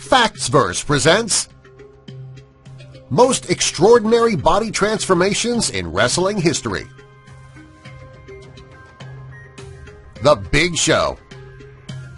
Factsverse presents Most Extraordinary Body Transformations in Wrestling History. The Big Show.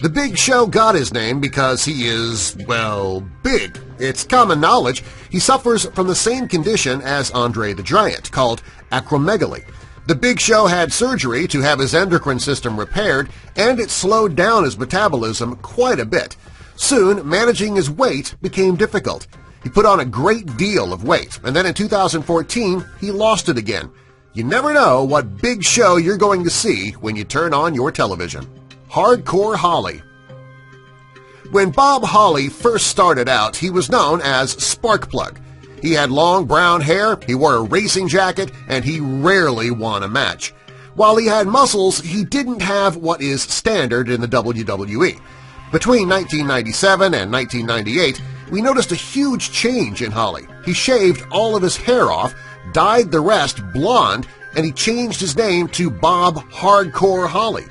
The Big Show got his name because he is, well, big. It's common knowledge he suffers from the same condition as Andre the Giant, called acromegaly. The Big Show had surgery to have his endocrine system repaired, and it slowed down his metabolism quite a bit. Soon, managing his weight became difficult. He put on a great deal of weight, and then in 2014, he lost it again. You never know what big show you're going to see when you turn on your television. Hardcore Holly. When Bob Holly first started out, he was known as Sparkplug. He had long brown hair, he wore a racing jacket, and he rarely won a match. While he had muscles, he didn't have what is standard in the WWE. Between 1997 and 1998, we noticed a huge change in Holly. He shaved all of his hair off, dyed the rest blonde, and he changed his name to Bob Hardcore Holly.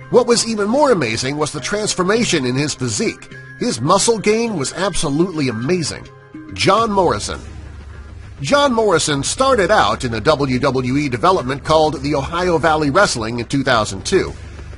What was even more amazing was the transformation in his physique. His muscle gain was absolutely amazing. John Morrison. John Morrison started out in a WWE development called the Ohio Valley Wrestling in 2002.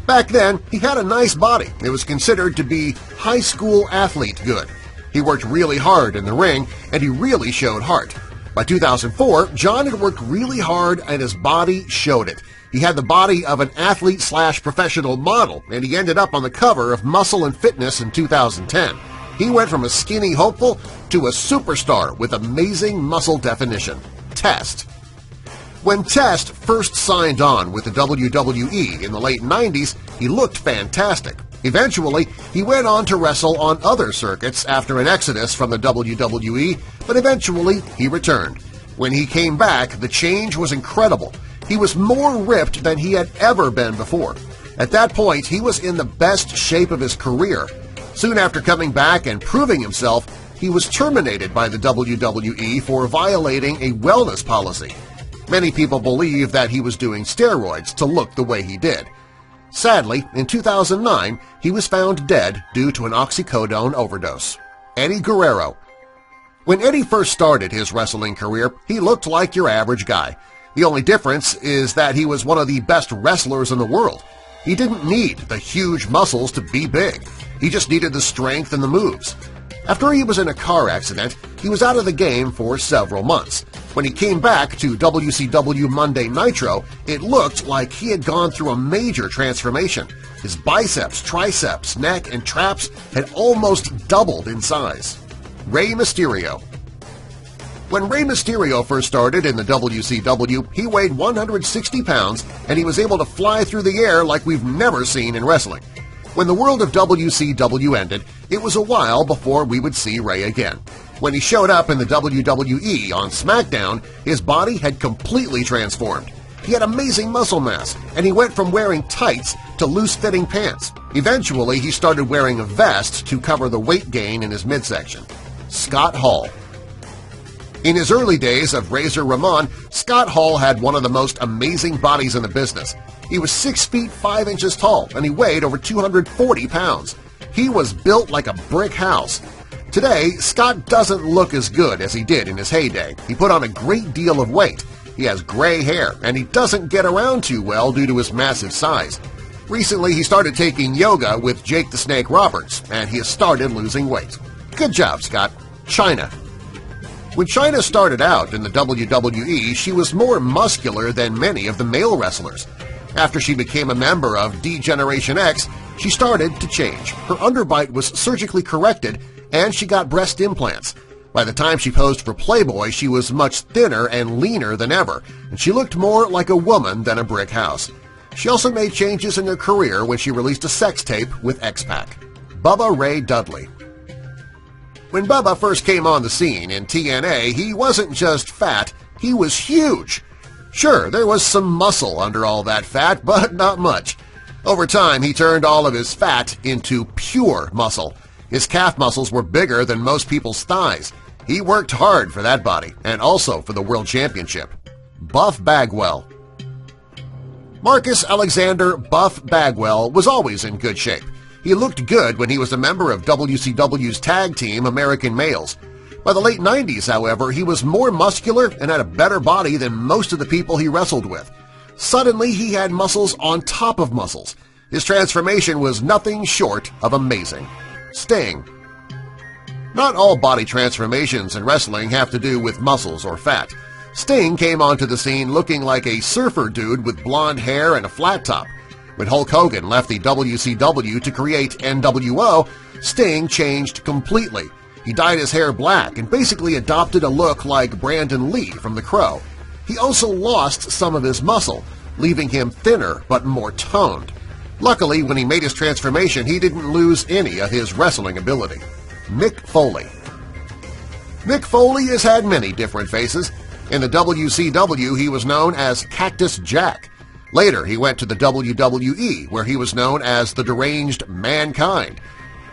Back then, he had a nice body. It was considered to be high school athlete good. He worked really hard in the ring, and he really showed heart. By 2004, John had worked really hard and his body showed it. He had the body of an athlete/professional model, and he ended up on the cover of Muscle and Fitness in 2010. He went from a skinny hopeful to a superstar with amazing muscle definition. Test. When Test first signed on with the WWE in the late 90s, he looked fantastic. Eventually, he went on to wrestle on other circuits after an exodus from the WWE, but eventually he returned. When he came back, the change was incredible. He was more ripped than he had ever been before. At that point, he was in the best shape of his career. Soon after coming back and proving himself, he was terminated by the WWE for violating a wellness policy. Many people believe that he was doing steroids to look the way he did. Sadly, in 2009, he was found dead due to an oxycodone overdose. Eddie Guerrero. When Eddie first started his wrestling career, he looked like your average guy. The only difference is that he was one of the best wrestlers in the world. He didn't need the huge muscles to be big. He just needed the strength and the moves. After he was in a car accident, he was out of the game for several months. When he came back to WCW Monday Nitro, it looked like he had gone through a major transformation. His biceps, triceps, neck, and traps had almost doubled in size. Rey Mysterio. When Rey Mysterio first started in the WCW, he weighed 160 pounds and he was able to fly through the air like we've never seen in wrestling. When the world of WCW ended, it was a while before we would see Rey again. When he showed up in the WWE on SmackDown, his body had completely transformed. He had amazing muscle mass, and he went from wearing tights to loose-fitting pants. Eventually, he started wearing a vest to cover the weight gain in his midsection. Scott Hall. In his early days of Razor Ramon, Scott Hall had one of the most amazing bodies in the business. He was 6 feet 5 inches tall, and he weighed over 240 pounds. He was built like a brick house. Today, Scott doesn't look as good as he did in his heyday. He put on a great deal of weight. He has gray hair, and he doesn't get around too well due to his massive size. Recently, he started taking yoga with Jake the Snake Roberts, and he has started losing weight. Good job, Scott. Chyna. When Chyna started out in the WWE, she was more muscular than many of the male wrestlers. After she became a member of D-Generation X, she started to change. Her underbite was surgically corrected, and she got breast implants. By the time she posed for Playboy, she was much thinner and leaner than ever, and she looked more like a woman than a brick house. She also made changes in her career when she released a sex tape with X-Pac. Bubba Ray Dudley. When Bubba first came on the scene in TNA, he wasn't just fat, he was huge. Sure, there was some muscle under all that fat, but not much. Over time, he turned all of his fat into pure muscle. His calf muscles were bigger than most people's thighs. He worked hard for that body, and also for the World Championship. Buff Bagwell. Marcus Alexander Buff Bagwell was always in good shape. He looked good when he was a member of WCW's tag team American Males. By the late 90s, however, he was more muscular and had a better body than most of the people he wrestled with. Suddenly, he had muscles on top of muscles. His transformation was nothing short of amazing. Sting. Not all body transformations in wrestling have to do with muscles or fat. Sting came onto the scene looking like a surfer dude with blonde hair and a flat top. When Hulk Hogan left the WCW to create NWO, Sting changed completely. He dyed his hair black and basically adopted a look like Brandon Lee from The Crow. He also lost some of his muscle, leaving him thinner but more toned. Luckily, when he made his transformation, he didn't lose any of his wrestling ability. Mick Foley. Mick Foley has had many different faces. In the WCW, he was known as Cactus Jack. Later, he went to the WWE, where he was known as the Deranged Mankind.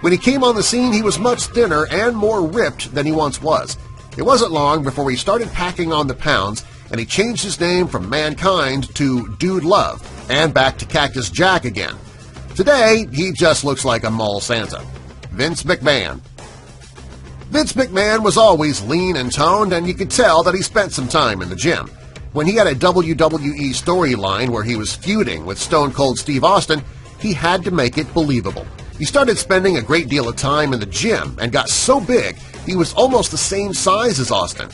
When he came on the scene, he was much thinner and more ripped than he once was. It wasn't long before he started packing on the pounds, and he changed his name from Mankind to Dude Love, and back to Cactus Jack again. Today, he just looks like a mall Santa. Vince McMahon. Vince McMahon was always lean and toned, and you could tell that he spent some time in the gym. When he had a WWE storyline where he was feuding with Stone Cold Steve Austin, he had to make it believable. He started spending a great deal of time in the gym and got so big he was almost the same size as Austin.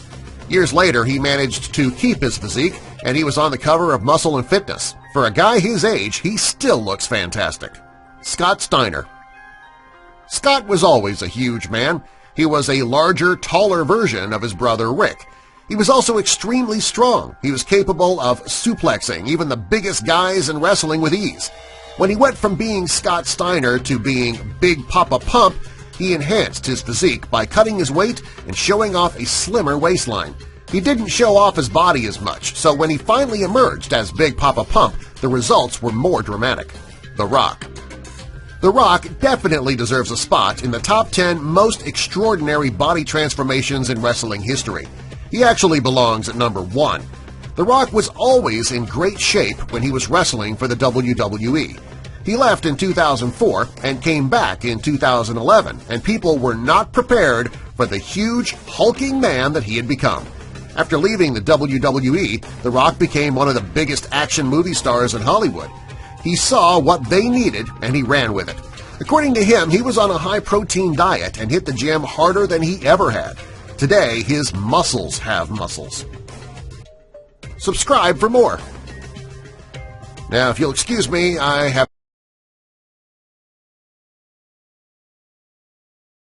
Years later, he managed to keep his physique, and he was on the cover of Muscle and Fitness. For a guy his age, he still looks fantastic. Scott Steiner. Scott was always a huge man. He was a larger, taller version of his brother Rick. He was also extremely strong. He was capable of suplexing even the biggest guys in wrestling with ease. When he went from being Scott Steiner to being Big Papa Pump, he enhanced his physique by cutting his weight and showing off a slimmer waistline. He didn't show off his body as much, so when he finally emerged as Big Papa Pump, the results were more dramatic. The Rock. The Rock definitely deserves a spot in the top 10 most extraordinary body transformations in wrestling history. He actually belongs at number 1. The Rock was always in great shape when he was wrestling for the WWE. He left in 2004 and came back in 2011, and people were not prepared for the huge, hulking man that he had become. After leaving the WWE, The Rock became one of the biggest action movie stars in Hollywood. He saw what they needed and he ran with it. According to him, he was on a high-protein diet and hit the gym harder than he ever had. Today, his muscles have muscles. Subscribe for more. Now, if you'll excuse me, I have